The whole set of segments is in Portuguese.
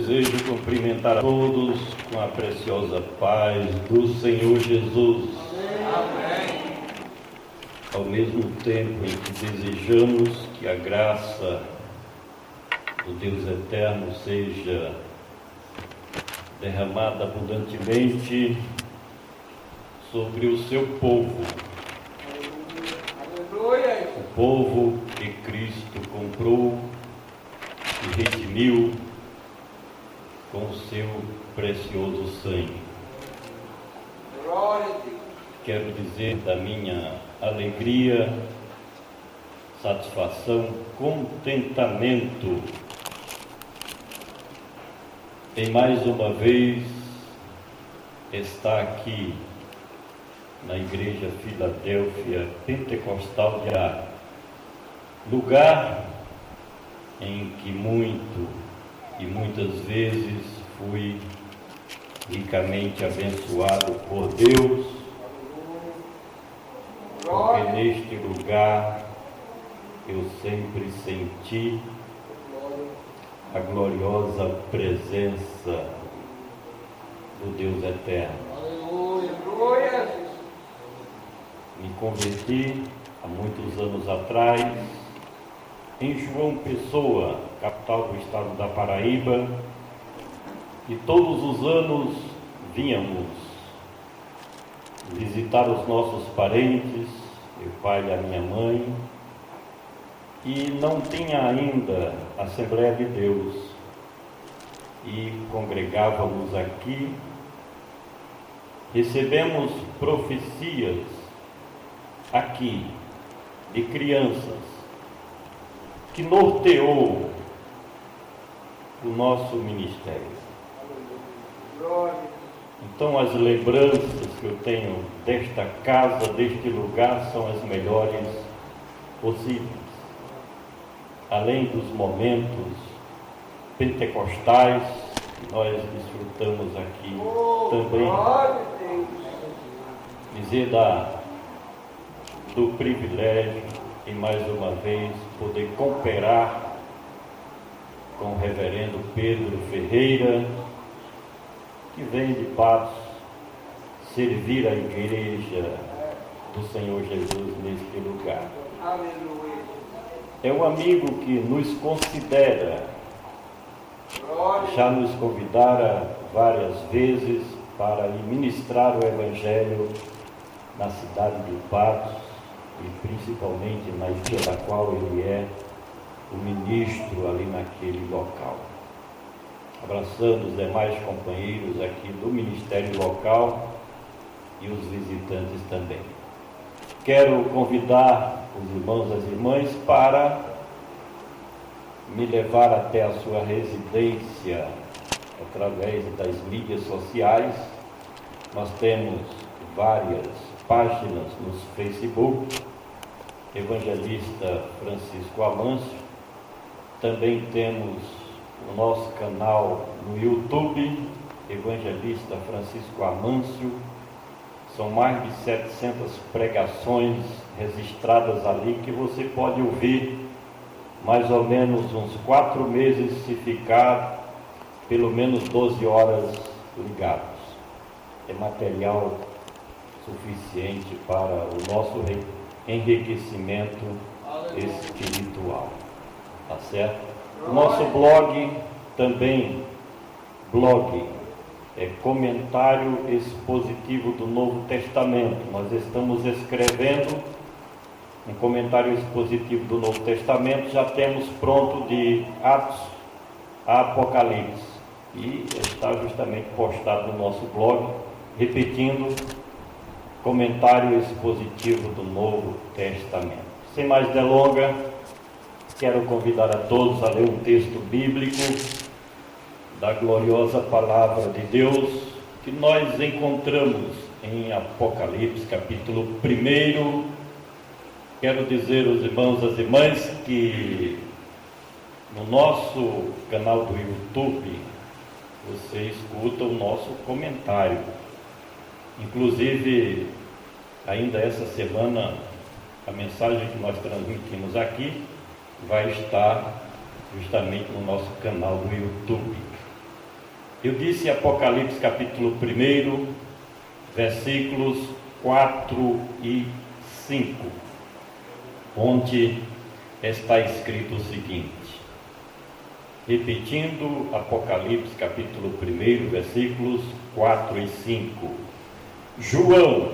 desejo cumprimentar a todos com a preciosa paz do Senhor Jesus. Amém. Ao mesmo tempo em que desejamos que a graça do Deus eterno seja derramada abundantemente sobre o seu povo, Aleluia. o povo que Cristo comprou e redimiu com o seu precioso sangue. Glória a Deus. Quero dizer da minha alegria, satisfação, contentamento em mais uma vez estar aqui na Igreja Filadélfia Pentecostal de Arara, lugar em que muito e muitas vezes fui ricamente abençoado por Deus, porque neste lugar eu sempre senti a gloriosa presença do Deus eterno. Aleluia. Glória a Deus. Me converti há muitos anos atrás em João Pessoa, capital do estado da Paraíba, e todos os anos vínhamos visitar os nossos parentes, meu pai e a minha mãe, e não tinha ainda Assembleia de Deus, e congregávamos aqui, recebemos profecias aqui de crianças que norteou o nosso ministério. Glória. Então as lembranças que eu tenho desta casa, deste lugar, são as melhores possíveis. Além dos momentos pentecostais que nós desfrutamos aqui também, Glória a Deus. dizer do privilégio em mais uma vez poder cooperar com o reverendo Pedro Ferreira, que vem de Patos servir a igreja do Senhor Jesus neste lugar. Aleluia. É um amigo que nos considera, Glória. já nos convidara várias vezes para ir ministrar o Evangelho na cidade de Patos e principalmente na igreja da qual ele é o ministro ali naquele local. Abraçando os demais companheiros aqui do ministério local e os visitantes também. Quero convidar os irmãos e as irmãs para me levar até a sua residência através das mídias sociais. Nós temos várias páginas no Facebook, Evangelista Francisco Amâncio. Também temos o nosso canal no YouTube, Evangelista Francisco Amâncio. São mais de 700 pregações registradas ali que você pode ouvir mais ou menos uns 4 meses se ficar pelo menos 12 horas ligados. É material suficiente para o nosso enriquecimento espiritual. Tá certo? O nosso blog também, é comentário expositivo do Novo Testamento. Nós estamos escrevendo um comentário expositivo do Novo Testamento, já temos pronto de Atos a Apocalipse, e está justamente postado no nosso blog, repetindo, comentário expositivo do Novo Testamento. Sem mais delongas, quero convidar a todos a ler um texto bíblico da gloriosa palavra de Deus que nós encontramos em Apocalipse, capítulo 1. Quero dizer aos irmãos e às irmãs que no nosso canal do YouTube você escuta o nosso comentário. Inclusive, ainda essa semana, a mensagem que nós transmitimos aqui vai estar justamente no nosso canal do YouTube. Eu disse Apocalipse capítulo 1, versículos 4 e 5, onde está escrito o seguinte, repetindo Apocalipse capítulo 1, versículos 4 e 5. João,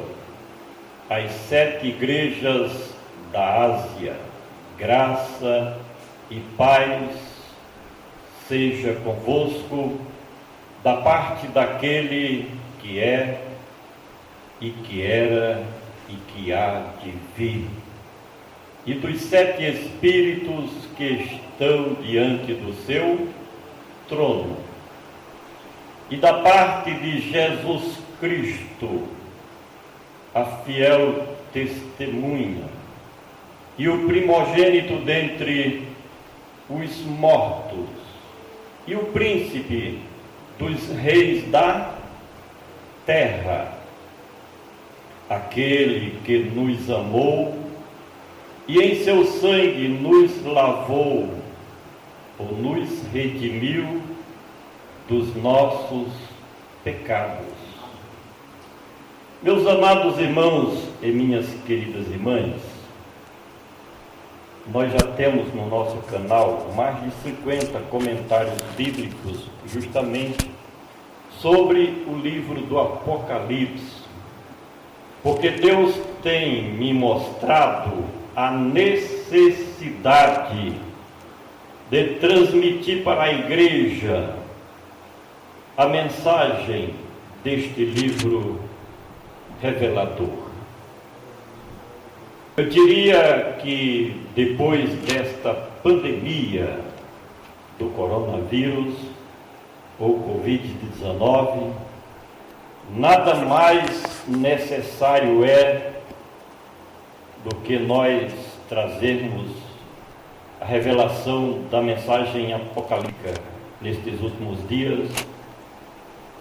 às 7 igrejas da Ásia, graça e paz seja convosco, da parte daquele que é, e que era, e que há de vir, e dos 7 Espíritos que estão diante do seu trono, e da parte de Jesus Cristo, a fiel testemunha, e o primogênito dentre os mortos, e o príncipe dos reis da terra, aquele que nos amou e em seu sangue nos lavou, ou nos redimiu dos nossos pecados. Meus amados irmãos e minhas queridas irmãs, nós já temos no nosso canal mais de 50 comentários bíblicos justamente sobre o livro do Apocalipse, porque Deus tem me mostrado a necessidade de transmitir para a igreja a mensagem deste livro revelador. Eu diria que depois desta pandemia do coronavírus, ou Covid-19, nada mais necessário é do que nós trazermos a revelação da mensagem apocalíptica nestes últimos dias,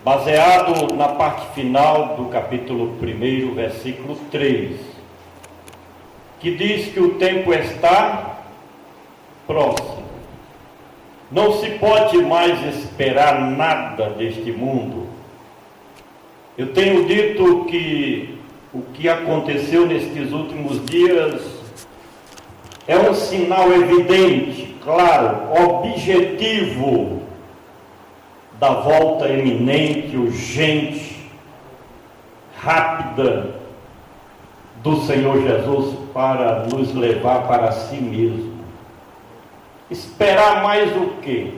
baseado na parte final do capítulo 1, versículo 3, que diz que o tempo está próximo. Não se pode mais esperar nada deste mundo. Eu tenho dito que o que aconteceu nestes últimos dias é um sinal evidente, claro, objetivo da volta iminente, urgente, rápida do Senhor Jesus para nos levar para si mesmo. Esperar mais o quê?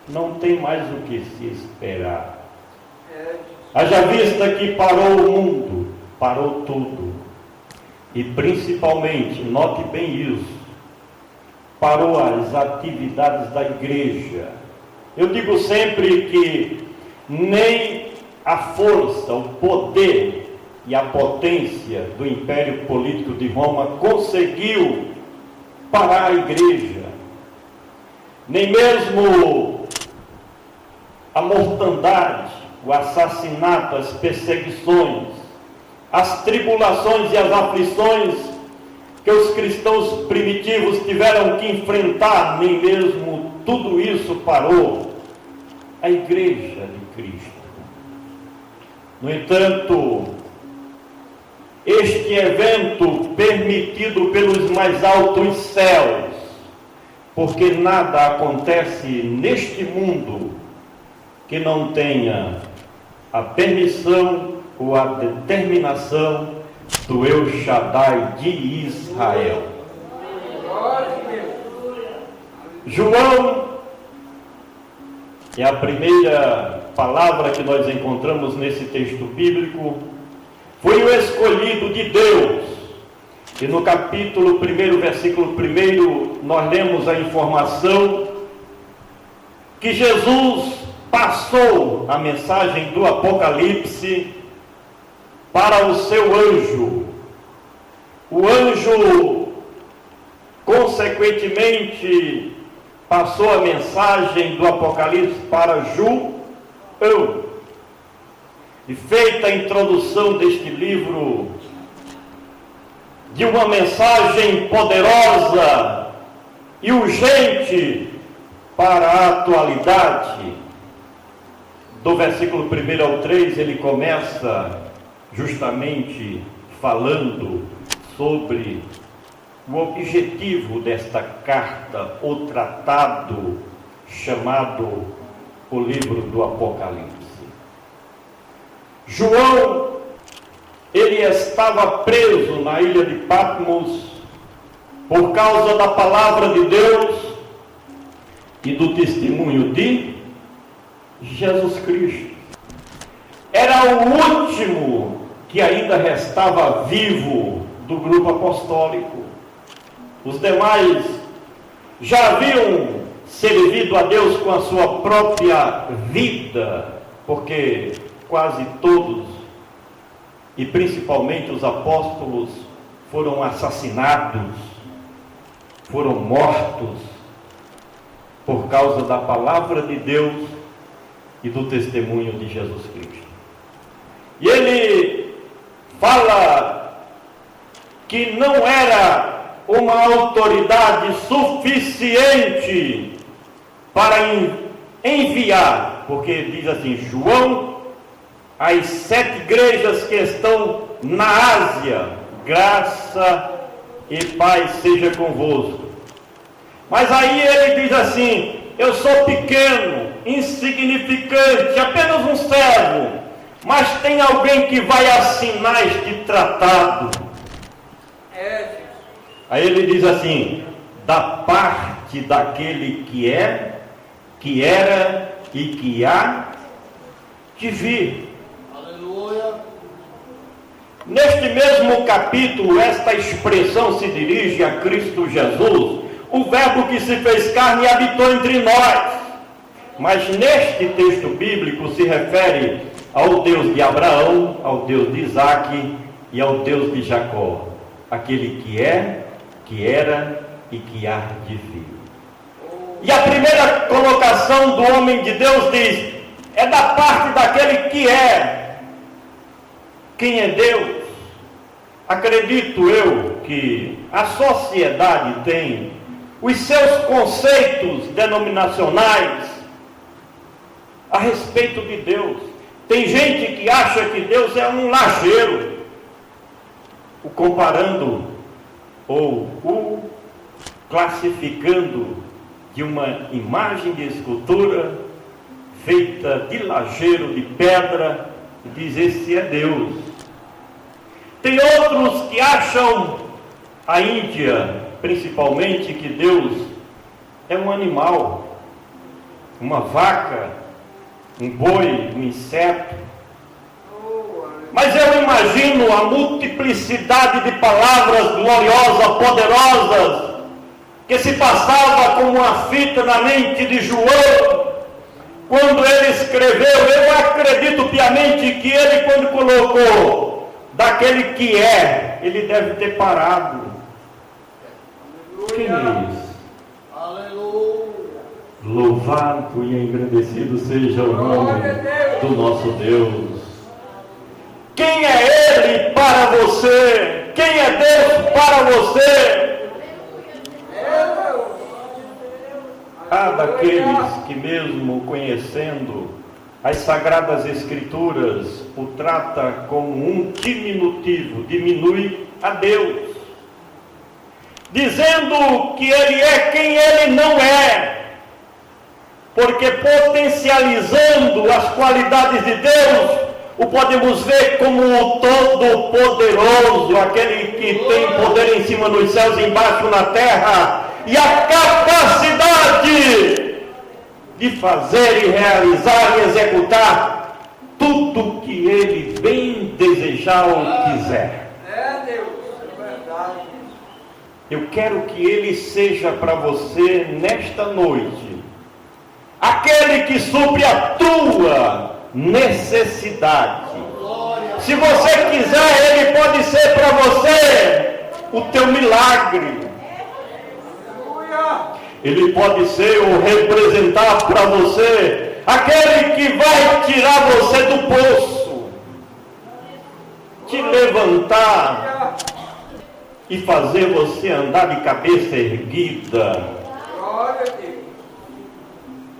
Não tem mais o que se esperar. Haja vista que parou o mundo, parou tudo. E principalmente, note bem isso, parou as atividades da igreja. Eu digo sempre que nem a força, o poder e a potência do Império Político de Roma conseguiu parar a igreja. Nem mesmo a mortandade, o assassinato, as perseguições, as tribulações e as aflições que os cristãos primitivos tiveram que enfrentar, nem mesmo tudo isso parou a igreja de Cristo. No entanto, este evento permitido pelos mais altos céus, porque nada acontece neste mundo que não tenha a permissão ou a determinação do El Shaddai de Israel. João é a primeira palavra que nós encontramos nesse texto bíblico. Foi o escolhido de Deus. E no capítulo 1, versículo 1, nós lemos a informação que Jesus passou a mensagem do Apocalipse para o seu anjo. O anjo, consequentemente, passou a mensagem do Apocalipse para João. E feita a introdução deste livro, de uma mensagem poderosa e urgente para a atualidade, do versículo 1 ao 3, ele começa justamente falando sobre o objetivo desta carta, o tratado chamado o livro do Apocalipse. João, ele estava preso na ilha de Patmos por causa da palavra de Deus e do testemunho de Jesus Cristo. Era o último que ainda restava vivo do grupo apostólico. Os demais já haviam servido a Deus com a sua própria vida, porque quase todos, e principalmente os apóstolos, foram assassinados, foram mortos por causa da palavra de Deus e do testemunho de Jesus Cristo. E ele fala que não era uma autoridade suficiente para enviar, porque diz assim: João, as 7 igrejas que estão na Ásia, graça e paz seja convosco. Mas aí ele diz assim: eu sou pequeno, insignificante, apenas um servo, mas tem alguém que vai assinar este tratado. Aí ele diz assim: da parte daquele que é, que era e que há de vir. Aleluia. Neste mesmo capítulo, esta expressão se dirige a Cristo Jesus, o verbo que se fez carne e habitou entre nós. Mas neste texto bíblico se refere ao Deus de Abraão, ao Deus de Isaque e ao Deus de Jacó, aquele que é, que era e que há de vir. E a primeira colocação do homem de Deus diz: é da parte daquele que é. Quem é Deus? Acredito eu que a sociedade tem os seus conceitos denominacionais a respeito de Deus. Tem gente que acha que Deus é um lajeiro, o comparando ou o classificando de uma imagem de escultura feita de lajeiro, de pedra, e diz: esse é Deus. Tem outros que acham, a Índia principalmente, que Deus é um animal, uma vaca, um boi, um inseto. Mas eu imagino a multiplicidade de palavras gloriosas, poderosas, que se passava como uma fita na mente de João, quando ele escreveu. Eu acredito piamente que ele, quando colocou daquele que é, ele deve ter parado. Quem é isso? Aleluia. Louvado e engrandecido seja o nome do nosso Deus. Quem é Ele para você? Quem é Deus para você? Há daqueles que, mesmo conhecendo as Sagradas Escrituras, o trata como um diminutivo, diminui a Deus, dizendo que Ele é quem Ele não é, porque potencializando as qualidades de Deus, o podemos ver como o Todo-Poderoso, aquele que tem poder em cima nos céus e embaixo na terra, e a capacidade de fazer e realizar e executar tudo que Ele bem desejar ou quiser. É Deus, é verdade. Eu quero que Ele seja para você nesta noite aquele que supre a tua necessidade. Se você quiser, Ele pode ser para você o teu milagre. Ele pode ser ou representar para você aquele que vai tirar você do poço, te levantar e fazer você andar de cabeça erguida. Glória a Deus.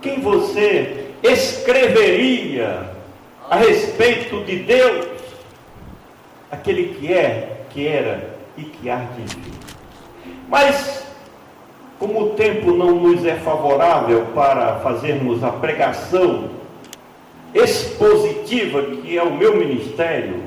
Quem você escreveria a respeito de Deus, aquele que é, que era e que há de vir. Mas, como o tempo não nos é favorável para fazermos a pregação expositiva, que é o meu ministério,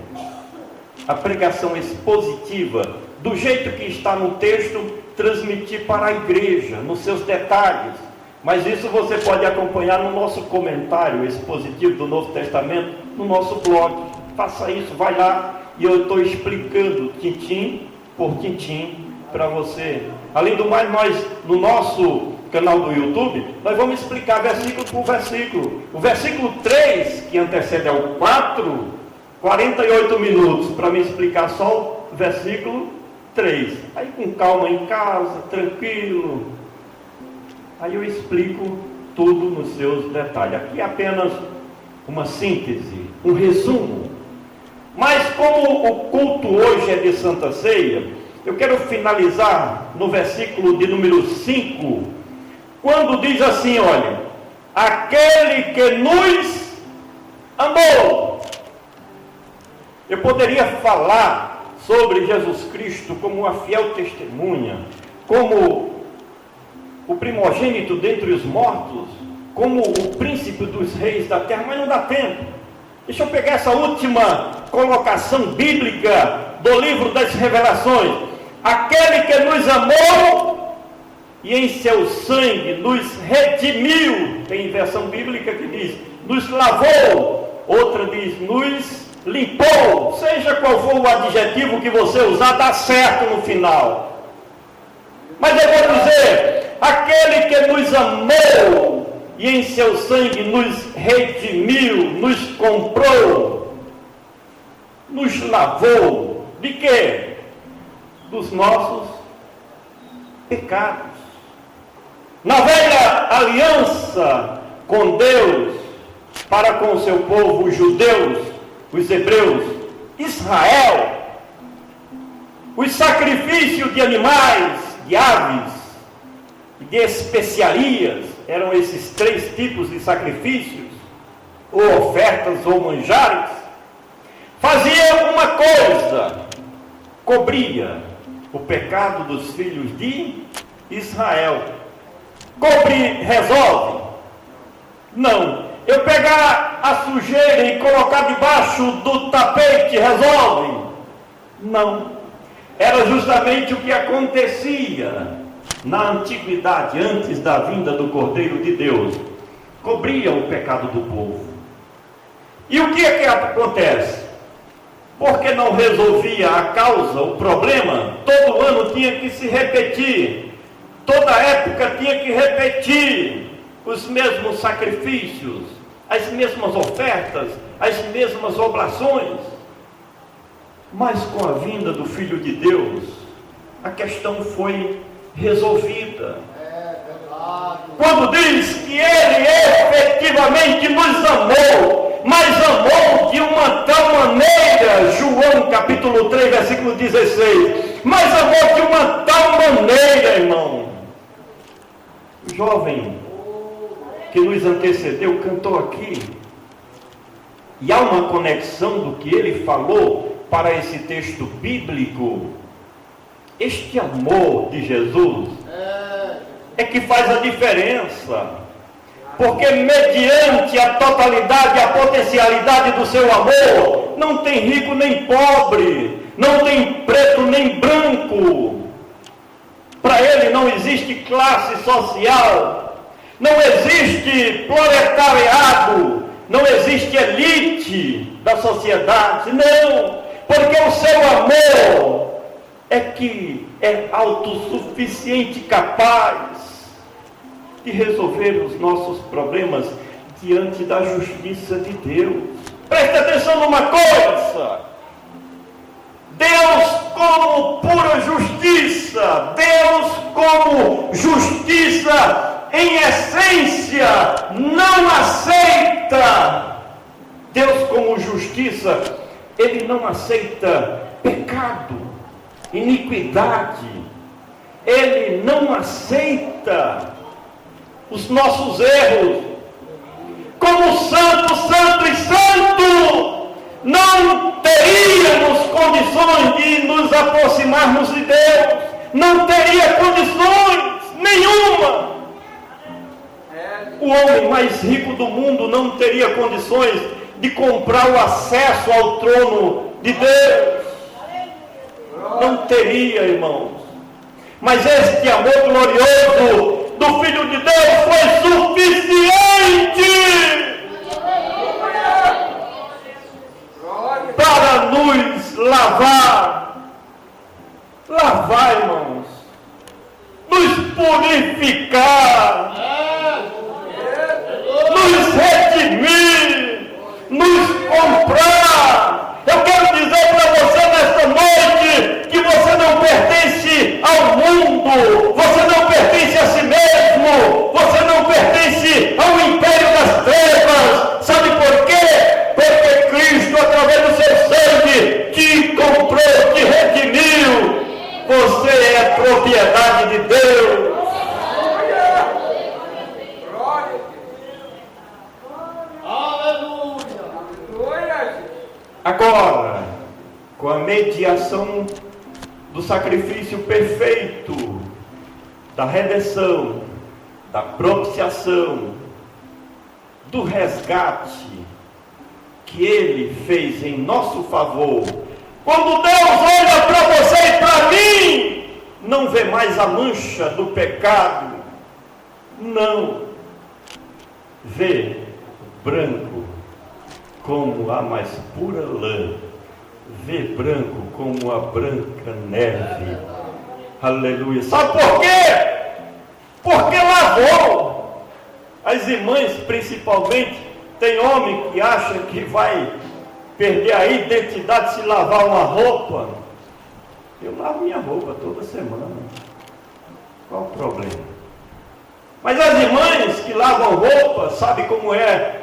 a pregação expositiva, do jeito que está no texto, transmitir para a igreja, nos seus detalhes. Mas isso você pode acompanhar no nosso comentário expositivo do Novo Testamento, no nosso blog. Faça isso, vai lá, e eu estou explicando tintim por tintim para você. Além do mais, nós, no nosso canal do YouTube, nós vamos explicar versículo por versículo. O versículo 3, que antecede ao 4, 48 minutos para me explicar só o versículo 3. Aí com calma em casa, tranquilo. Aí eu explico tudo nos seus detalhes. Aqui é apenas uma síntese, um resumo. Mas como o culto hoje é de Santa Ceia, eu quero finalizar no versículo de número 5, quando diz assim, olha, aquele que nos amou. Eu poderia falar sobre Jesus Cristo como uma fiel testemunha, como o primogênito dentre os mortos, como o príncipe dos reis da terra, mas não dá tempo. Deixa eu pegar essa última colocação bíblica do livro das Revelações. Aquele que nos amou e em seu sangue nos redimiu. Tem versão bíblica que diz, nos lavou. Outra diz, nos limpou. Seja qual for o adjetivo que você usar, dá certo no final. Mas eu vou dizer, aquele que nos amou e em seu sangue nos redimiu, nos comprou, nos lavou. De quê? Dos nossos pecados. Na velha aliança com Deus, para com o seu povo, os judeus, os hebreus, Israel, os sacrifícios de animais, de aves, de especiarias, eram esses 3 tipos de sacrifícios, ou ofertas ou manjares, fazia uma coisa, cobria o pecado dos filhos de Israel. Resolve? Não. Eu pegar a sujeira e colocar debaixo do tapete, resolve? Não. Era justamente o que acontecia na antiguidade, antes da vinda do Cordeiro de Deus. Cobria o pecado do povo. E o que é que acontece? Porque não resolvia a causa, o problema, todo ano tinha que se repetir, toda época tinha que repetir os mesmos sacrifícios, as mesmas ofertas, as mesmas oblações. Mas com a vinda do Filho de Deus, a questão foi resolvida. Quando diz que Ele efetivamente nos amou, mas amou de uma tal maneira, João capítulo 3, versículo 16, mas amou de uma tal maneira, irmão. O jovem que nos antecedeu cantou aqui, e há uma conexão do que ele falou para esse texto bíblico. Este amor de Jesus é que faz a diferença. Porque mediante a totalidade, a potencialidade do seu amor, não tem rico nem pobre, não tem preto nem branco. Para ele não existe classe social, não existe proletariado, não existe elite da sociedade, não. Porque o seu amor é que é autossuficiente, capaz de resolver os nossos problemas diante da justiça de Deus. Preste atenção numa coisa: Deus como pura justiça, Deus como justiça em essência, não aceita. Deus como justiça, Ele não aceita pecado, iniquidade, Ele não aceita os nossos erros. como santo, santo e santo, não teríamos condições de nos aproximarmos de Deus, não teria condições nenhuma. O homem mais rico do mundo não teria condições de comprar o acesso ao trono de Deus. Não teria, irmãos. Mas este amor glorioso do Filho de Deus foi suficiente para nos lavar, irmãos, nos purificar, nos redimir, nos comprar. Eu quero dizer para você nesta noite que você não pertence ao mundo, você não pertence a si mesmo, você não pertence ao império das trevas. Sabe por quê? Porque Cristo, através do seu sangue, te comprou, te redimiu. Você é propriedade de Deus. Agora, com a mediação do sacrifício perfeito, da redenção, da propiciação, do resgate que Ele fez em nosso favor, quando Deus olha para você e para mim, não vê mais a mancha do pecado, não, vê branco como a mais pura lã, vê branco como a branca neve. Aleluia. Sabe por quê? Porque lavou. As irmãs, principalmente, tem homem que acha que vai perder a identidade se lavar uma roupa. Eu lavo minha roupa toda semana. Qual o problema? Mas as irmãs que lavam roupa, sabe como é?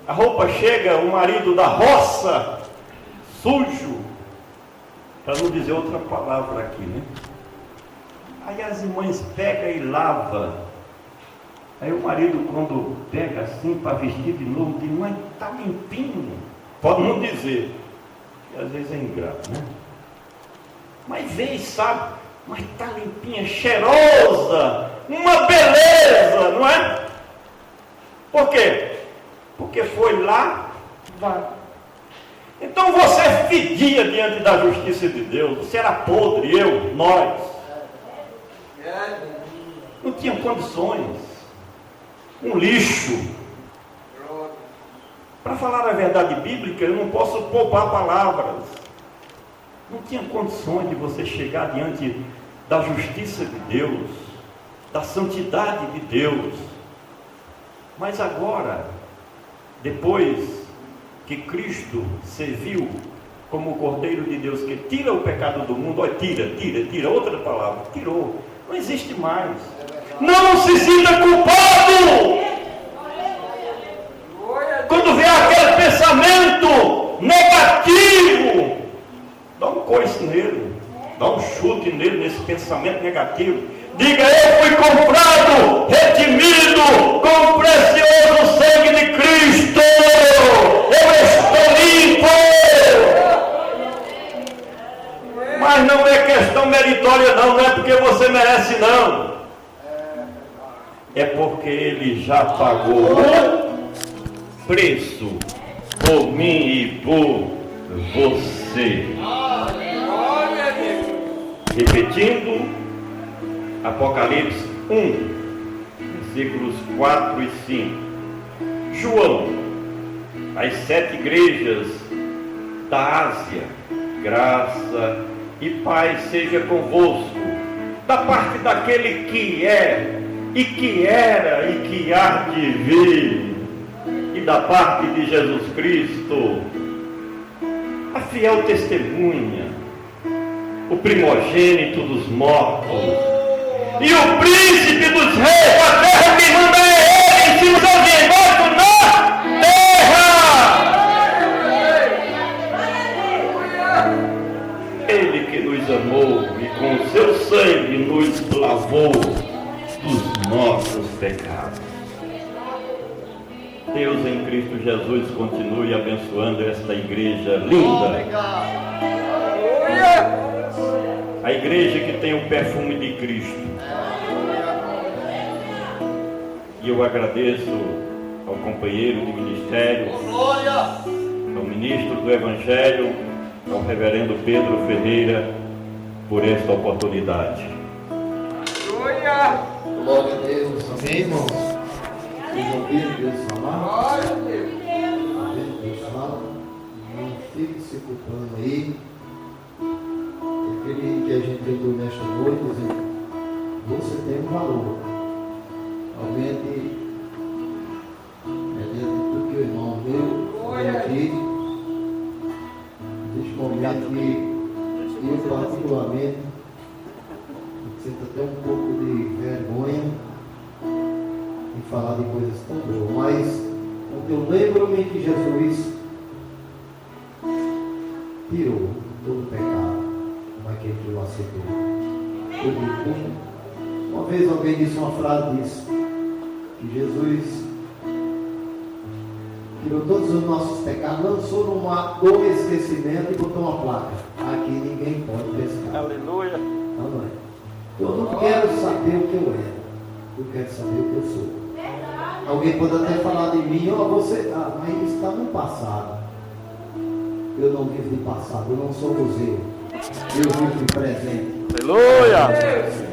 A roupa chega, o marido da roça, sujo, para não dizer outra palavra aqui, né? Aí as irmãs pegam e lavam. Aí o marido, quando pega assim para vestir de novo, diz: mãe, está limpinho. Pode não dizer, que às vezes é ingrato, né? Mas vê, sabe? Mas está limpinha, cheirosa, uma beleza, não é? Por quê? Porque foi lá, vai. Então você fedia diante da justiça de Deus. Você era podre, nós. Não tinha condições. Um lixo. Para falar a verdade bíblica, eu não posso poupar palavras. Não tinha condições de você chegar diante da justiça de Deus, da santidade de Deus. Mas agora, depois que Cristo serviu como o Cordeiro de Deus que tira o pecado do mundo, olha, tira, outra palavra, tirou, não existe mais. Não se sinta culpado quando vê aquele pensamento negativo. Dá um coice nele, dá um chute nele nesse pensamento negativo. Diga: eu fui comprado, redimido com o precioso sangue de Cristo. Eu estou limpo. Mas não é questão meritória não é porque você merece não. É porque Ele já pagou o preço por mim e por você. Repetindo, Apocalipse 1, versículos 4 e 5. João, as 7 igrejas da Ásia, graça e paz seja convosco, da parte daquele que é, e que era, e que há de vir, e da parte de Jesus Cristo, a fiel testemunha, o primogênito dos mortos, e o príncipe dos reis da terra, que manda é Ele, se nos embaixo na terra. Ele que nos amou e com o seu sangue nos lavou dos nossos pecados. Deus, em Cristo Jesus continue abençoando esta igreja linda. Obrigado. Aleluia. A igreja que tem o perfume de Cristo. E eu agradeço ao companheiro de ministério, Glória. ao ministro do Evangelho, ao reverendo Pedro Ferreira, por esta oportunidade. Aleluia. Glória a Deus. Amém, irmãos? Vocês ouviram Deus falar? Glória a Deus. Amém? Deus fala. Não fique se culpando aí. Aquele que a gente pregou nesta noite, dizendo, você tem um valor. Realmente, dentro de tudo que o irmão veio aqui, neste momento que eu particularmente sinto até um pouco de vergonha em falar de coisas tão boas, mas eu lembro-me que Jesus tirou todo o pecado, mas que ele o aceitou. Uma vez alguém disse uma frase disso, que Jesus tirou todos os nossos pecados, lançou no esquecimento e botou uma placa. Aqui ninguém pode pescar. Aleluia. Não é? Eu não quero saber o que eu era, eu quero saber o que eu sou. Alguém pode até falar de mim, mas isso está no passado. Eu não vivo de passado, eu não sou museu, eu vivo de presente. Aleluia.